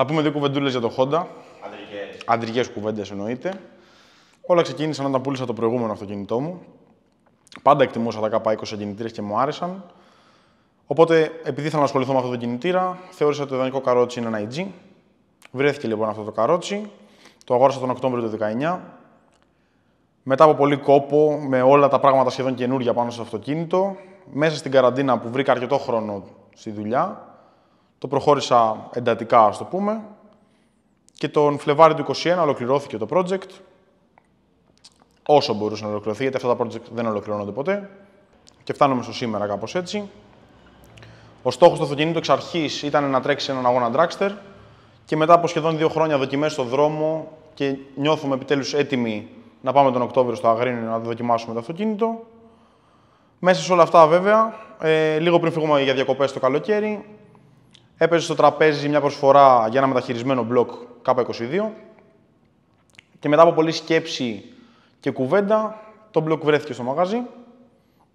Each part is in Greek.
Θα πούμε δύο κουβεντούλες για το Honda. Αντρικές κουβέντες εννοείται. Όλα ξεκίνησαν όταν πούλησα το προηγούμενο αυτοκίνητό μου. Πάντα εκτιμούσα τα K20 κινητήρες και μου άρεσαν. Οπότε, επειδή ήθελα να ασχοληθώ με αυτό το κινητήρα, θεώρησα ότι το ιδανικό καρότσι είναι ένα IG. Βρέθηκε λοιπόν αυτό το καρότσι. Το αγόρασα τον Οκτώβριο του 2019. Μετά από πολύ κόπο, με όλα τα πράγματα σχεδόν καινούργια πάνω στο αυτοκίνητο, μέσα στην καραντίνα που βρήκα αρκετό χρόνο στη δουλειά, το προχώρησα εντατικά, ας το πούμε, και τον Φλεβάρι του 2021 ολοκληρώθηκε το project, όσο μπορούσε να ολοκληρωθεί, γιατί αυτά τα project δεν ολοκληρώνονται ποτέ, και φτάνουμε στο σήμερα κάπως έτσι. Ο στόχος του αυτοκινήτου εξ αρχής ήταν να τρέξει έναν αγώνα dragster και μετά από σχεδόν 2 χρόνια δοκιμές στο δρόμο και νιώθουμε επιτέλους έτοιμοι να πάμε τον Οκτώβριο στο Αγρίνιο να δοκιμάσουμε το αυτοκίνητο. Μέσα σε όλα αυτά, βέβαια, λίγο πριν φύγουμε για διακοπές το καλοκαίρι, έπαιζε στο τραπέζι μια προσφορά για ένα μεταχειρισμένο μπλοκ K22 και μετά από πολλή σκέψη και κουβέντα, το μπλοκ βρέθηκε στο μαγαζί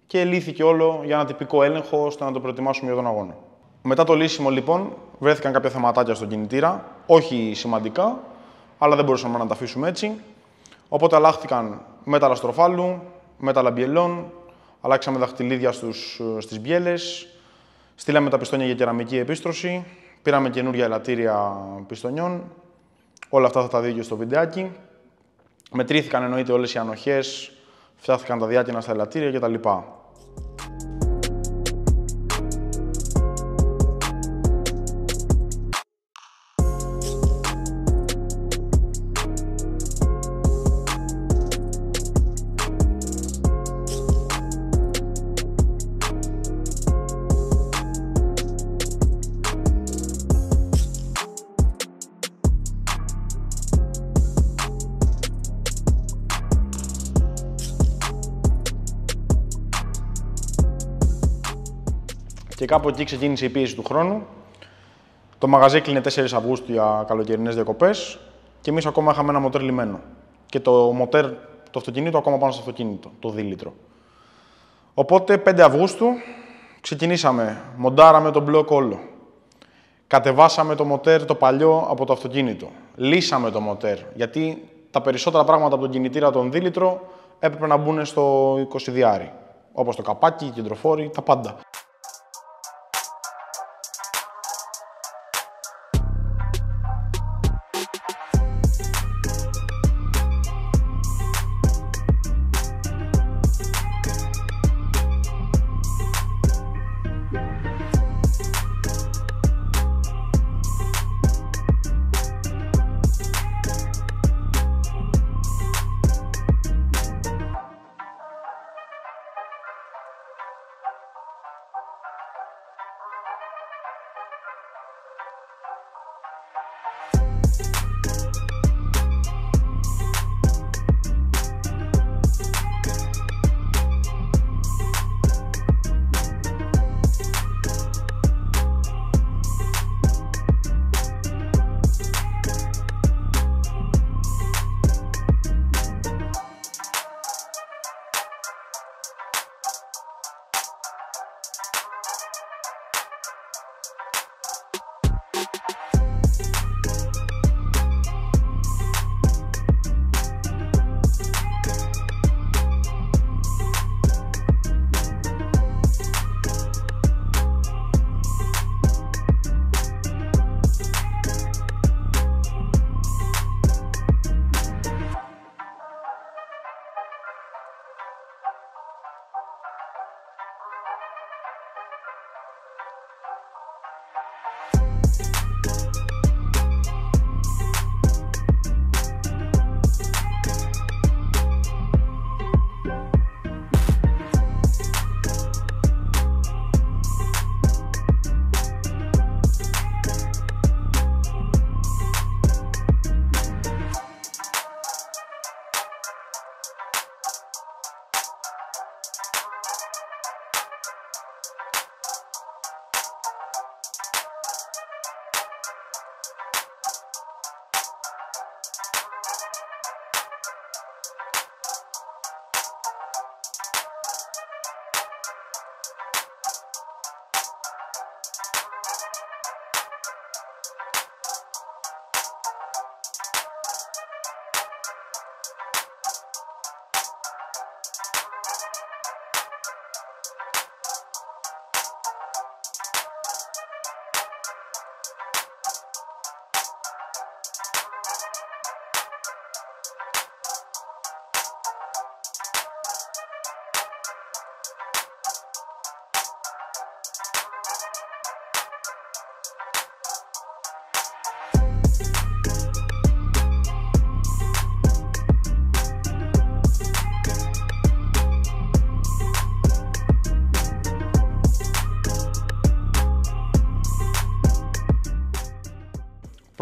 και λύθηκε όλο για ένα τυπικό έλεγχο ώστε να το προετοιμάσουμε για τον αγώνα. Μετά το λύσιμο, λοιπόν, βρέθηκαν κάποια θεματάκια στον κινητήρα, όχι σημαντικά, αλλά δεν μπορούσαμε να τα αφήσουμε έτσι. Οπότε αλλάχθηκαν μέταλλα στροφάλου, μέταλλα μπιελών, αλλάξαμε δαχτυλίδια στις μπιέλες, στείλαμε τα πιστόνια για κεραμική επίστρωση, πήραμε καινούργια ελαττήρια πιστονιών. Όλα αυτά θα τα δείτε και στο βιντεάκι. Μετρήθηκαν εννοείται όλες οι ανοχές, φτιάχτηκαν τα διάκαινα στα ελαττήρια κτλ. Και κάπου εκεί ξεκίνησε η πίεση του χρόνου. Το μαγαζί έκλεινε 4 Αυγούστου για καλοκαιρινές διακοπές και εμείς ακόμα είχαμε ένα μοτέρ λυμμένο. Και το μοτέρ, το αυτοκίνητο, ακόμα πάνω στο αυτοκίνητο, το δίλητρο. Οπότε 5 Αυγούστου ξεκινήσαμε, μοντάραμε τον μπλοκ όλο. Κατεβάσαμε το μοτέρ το παλιό από το αυτοκίνητο. Λύσαμε το μοτέρ, γιατί τα περισσότερα πράγματα από τον κινητήρα τον δίλητρο έπρεπε να μπουν στο 20διάρι. Όπως το καπάκι, η κεντροφόρη, τα πάντα.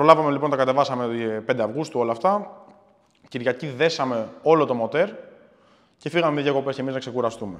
Προλάβαμε λοιπόν, τα κατεβάσαμε 5 Αυγούστου όλα αυτά. Κυριακή δέσαμε όλο το μοτέρ και φύγαμε διακοπές και εμείς να ξεκουραστούμε.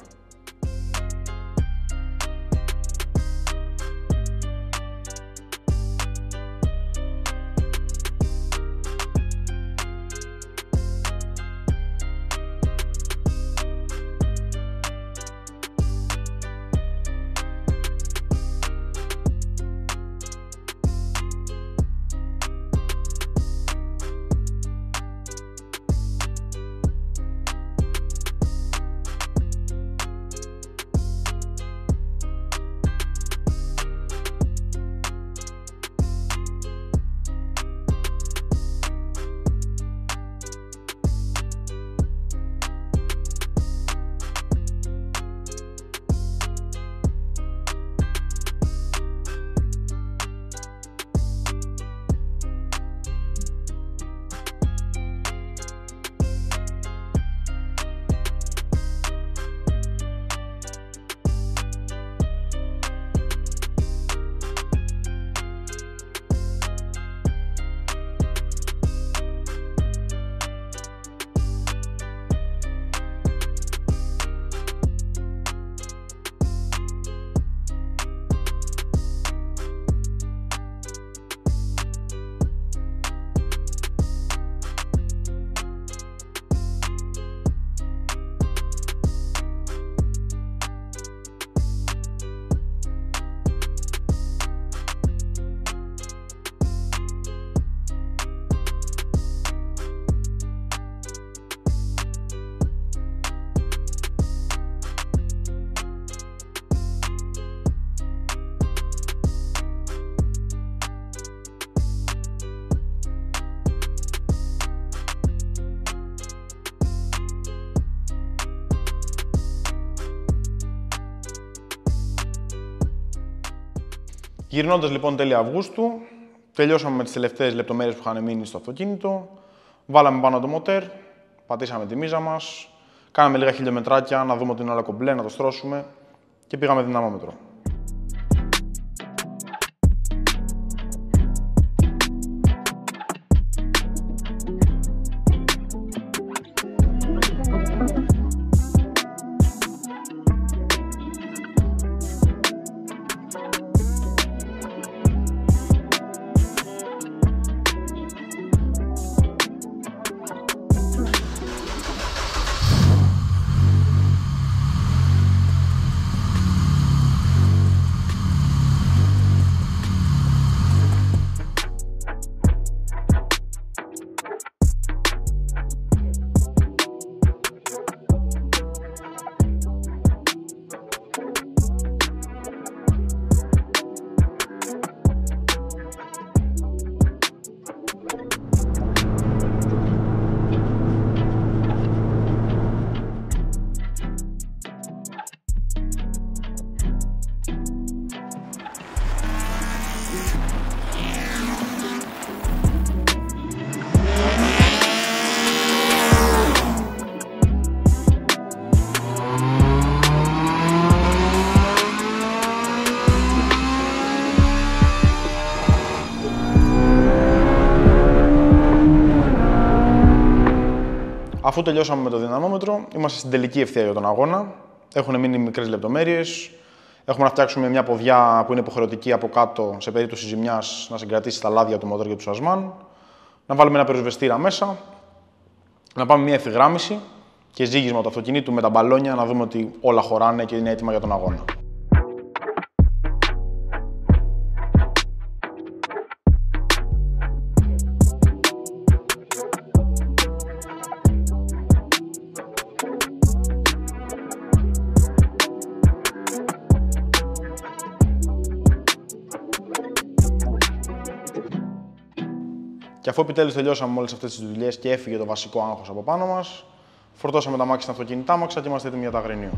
Γυρνώντας λοιπόν τέλη Αυγούστου, τελειώσαμε με τις τελευταίες λεπτομέρειες που είχαν μείνει στο αυτοκίνητο, βάλαμε πάνω το μοτέρ, πατήσαμε τη μίζα μας, κάναμε λίγα χιλιομετράκια να δούμε ότι είναι όλα κομπλέ, να το στρώσουμε και πήγαμε δυναμόμετρο. Αφού τελειώσαμε με το δυναμόμετρο, είμαστε στην τελική ευθεία για τον αγώνα. Έχουν μείνει μικρές λεπτομέρειες. Έχουμε να φτιάξουμε μια ποδιά που είναι υποχρεωτική από κάτω σε περίπτωση ζημιάς να συγκρατήσει τα λάδια του μοτόρ και του σασμάν. Να βάλουμε ένα πυροσβεστήρα μέσα. Να πάμε μια ευθυγράμμιση και ζύγισμα του αυτοκινήτου με τα μπαλόνια να δούμε ότι όλα χωράνε και είναι έτοιμα για τον αγώνα. Και αφού επιτέλους τελειώσαμε όλες αυτές τις δουλειές και έφυγε το βασικό άγχος από πάνω μας, φορτώσαμε τα μάξι στα αυτοκίνητά μας και είμαστε έτοιμοι για το αγρίνιο.